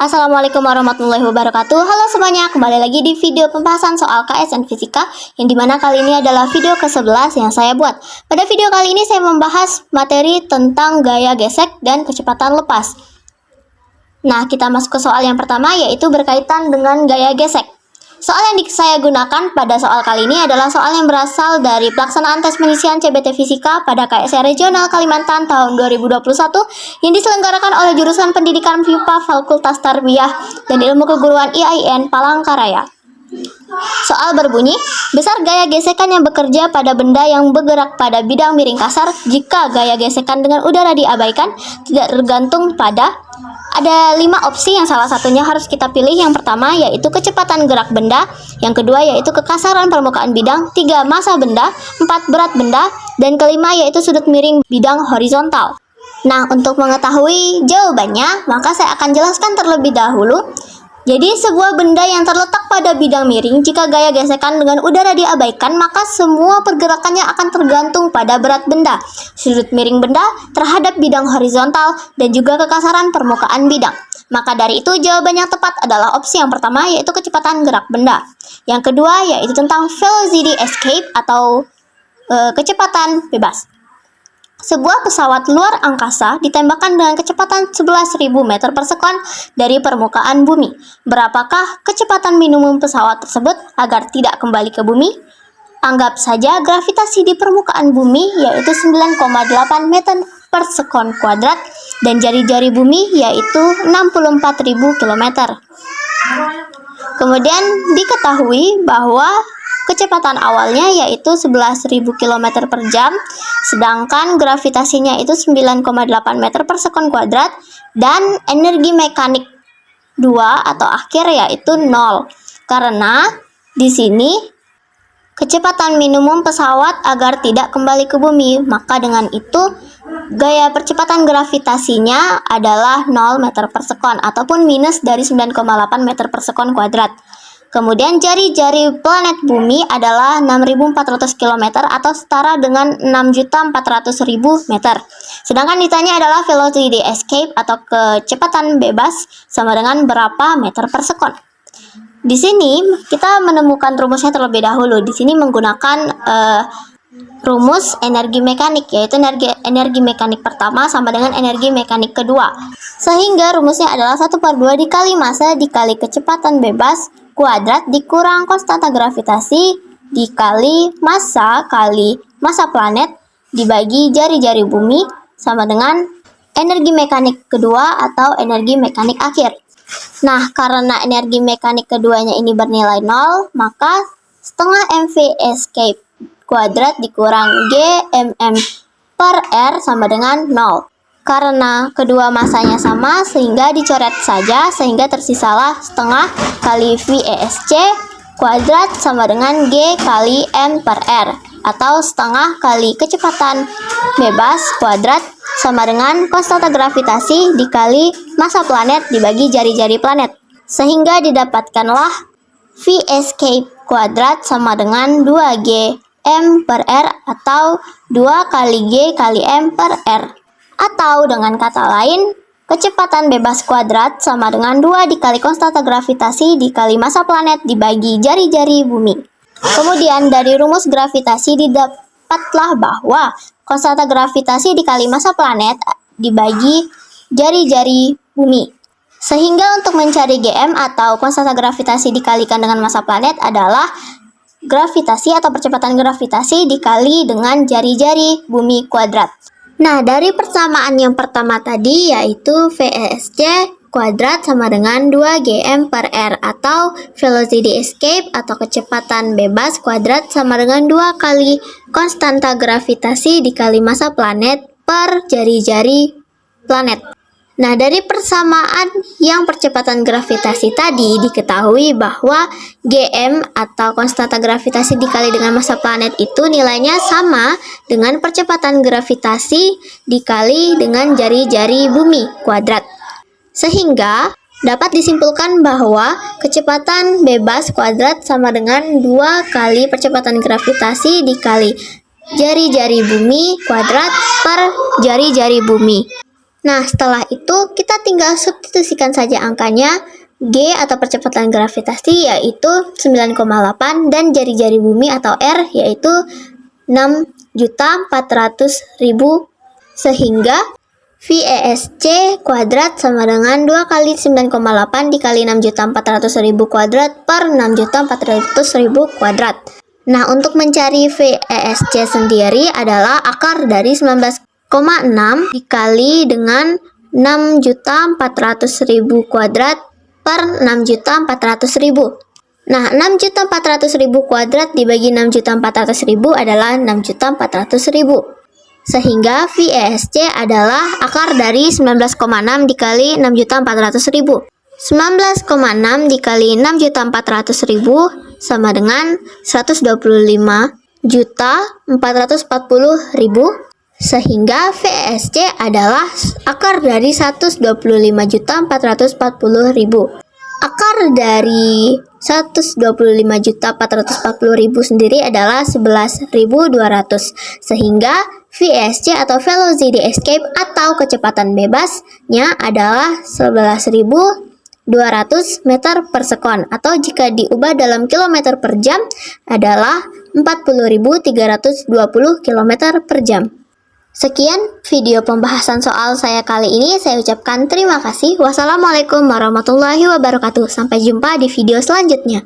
Assalamualaikum warahmatullahi wabarakatuh. Halo semuanya, kembali lagi di video pembahasan soal KSN Fisika, yang dimana kali ini adalah video ke-11 yang saya buat. Pada video kali ini saya membahas materi tentang gaya gesek dan kecepatan lepas. Nah, kita masuk ke soal yang pertama, yaitu berkaitan dengan gaya gesek. Soal yang saya gunakan pada soal kali ini adalah soal yang berasal dari pelaksanaan tes pengisian CBT Fisika pada KSR Regional Kalimantan tahun 2021 yang diselenggarakan oleh jurusan Pendidikan FIPA Fakultas Tarbiyah dan Ilmu Keguruan IAIN Palangkaraya. Soal berbunyi, besar gaya gesekan yang bekerja pada benda yang bergerak pada bidang miring kasar jika gaya gesekan dengan udara diabaikan tidak tergantung pada. Ada 5 opsi yang salah satunya harus kita pilih. Yang pertama yaitu kecepatan gerak benda, yang kedua yaitu kekasaran permukaan bidang, 3 massa benda, 4 berat benda, dan kelima yaitu sudut miring bidang horizontal. Nah, untuk mengetahui jawabannya, maka saya akan jelaskan terlebih dahulu. Jadi, sebuah benda yang terletak pada bidang miring, jika gaya gesekan dengan udara diabaikan, maka semua pergerakannya akan tergantung pada berat benda, sudut miring benda terhadap bidang horizontal, dan juga kekasaran permukaan bidang. Maka dari itu, jawaban yang tepat adalah opsi yang pertama, yaitu kecepatan gerak benda. Yang kedua, yaitu tentang velocity escape atau kecepatan bebas. Sebuah pesawat luar angkasa ditembakkan dengan kecepatan 11.000 meter per sekon dari permukaan bumi. Berapakah kecepatan minimum pesawat tersebut agar tidak kembali ke bumi? Anggap saja gravitasi di permukaan bumi yaitu 9,8 meter per sekon kuadrat dan jari-jari bumi yaitu 64.000 km. Kemudian diketahui bahwa kecepatan awalnya yaitu 11.000 km per jam, sedangkan gravitasinya itu 9,8 meter per sekon kuadrat, dan energi mekanik 2 atau akhir yaitu 0. Karena di sini kecepatan minimum pesawat agar tidak kembali ke bumi, maka dengan itu gaya percepatan gravitasinya adalah 0 meter per sekon ataupun minus dari 9,8 meter per sekon kuadrat. Kemudian jari-jari planet bumi adalah 6.400 km atau setara dengan 6.400.000 meter. Sedangkan ditanya adalah velocity escape atau kecepatan bebas sama dengan berapa meter per sekon. Di sini kita menemukan rumusnya terlebih dahulu. Di sini menggunakan rumus energi mekanik, yaitu energi mekanik pertama sama dengan energi mekanik kedua. Sehingga rumusnya adalah 1/2 dikali massa dikali kecepatan bebas kuadrat dikurang konstanta gravitasi dikali massa kali massa planet dibagi jari-jari bumi sama dengan energi mekanik kedua atau energi mekanik akhir. Nah, karena energi mekanik keduanya ini bernilai 0, maka setengah mv escape kuadrat dikurang g mm per r sama dengan 0. Karena kedua masanya sama sehingga dicoret saja, sehingga tersisalah setengah kali VESC kuadrat sama dengan G kali M per R, atau setengah kali kecepatan bebas kuadrat sama dengan konstanta gravitasi dikali massa planet dibagi jari-jari planet. Sehingga didapatkanlah VESC kuadrat sama dengan 2G M per R atau 2 kali G kali M per R. Atau dengan kata lain, kecepatan bebas kuadrat sama dengan 2 dikali konstanta gravitasi dikali massa planet dibagi jari-jari bumi. Kemudian dari rumus gravitasi didapatlah bahwa konstanta gravitasi dikali massa planet dibagi jari-jari bumi. Sehingga untuk mencari GM atau konstanta gravitasi dikalikan dengan massa planet adalah gravitasi atau percepatan gravitasi dikali dengan jari-jari bumi kuadrat. Nah, dari persamaan yang pertama tadi yaitu VESC kuadrat sama dengan 2GM per R atau velocity escape atau kecepatan bebas kuadrat sama dengan 2 kali konstanta gravitasi dikali massa planet per jari-jari planet. Nah, dari persamaan yang percepatan gravitasi tadi diketahui bahwa Gm atau konstanta gravitasi dikali dengan massa planet itu nilainya sama dengan percepatan gravitasi dikali dengan jari-jari bumi kuadrat. Sehingga dapat disimpulkan bahwa kecepatan bebas kuadrat sama dengan 2 kali percepatan gravitasi dikali jari-jari bumi kuadrat per jari-jari bumi. Nah, setelah itu kita tinggal substitusikan saja angkanya. G atau percepatan gravitasi yaitu 9,8 dan jari-jari bumi atau R yaitu 6.400.000 sehingga VESC kuadrat sama dengan 2 kali 9,8 dikali 6.400.000 kuadrat per 6.400.000 kuadrat. Nah, untuk mencari VESC sendiri adalah akar dari 19,6 dikali dengan 6.400.000 kuadrat per 6.400.000. Nah, 6.400.000 kuadrat dibagi 6.400.000 adalah 6.400.000. Sehingga VESC adalah akar dari 19,6 dikali 6.400.000. 19,6 dikali 6.400.000 sama dengan 125.440.000. Sehingga VESC adalah akar dari 125.440.000. Akar dari 125.440.000 sendiri adalah 11.200. Sehingga VESC atau velocity escape atau kecepatan bebasnya adalah 11.200 meter per sekon, atau jika diubah dalam kilometer per jam adalah 40.320 km per jam. Sekian video pembahasan soal saya kali ini. Saya ucapkan terima kasih. Wassalamualaikum warahmatullahi wabarakatuh. Sampai jumpa di video selanjutnya.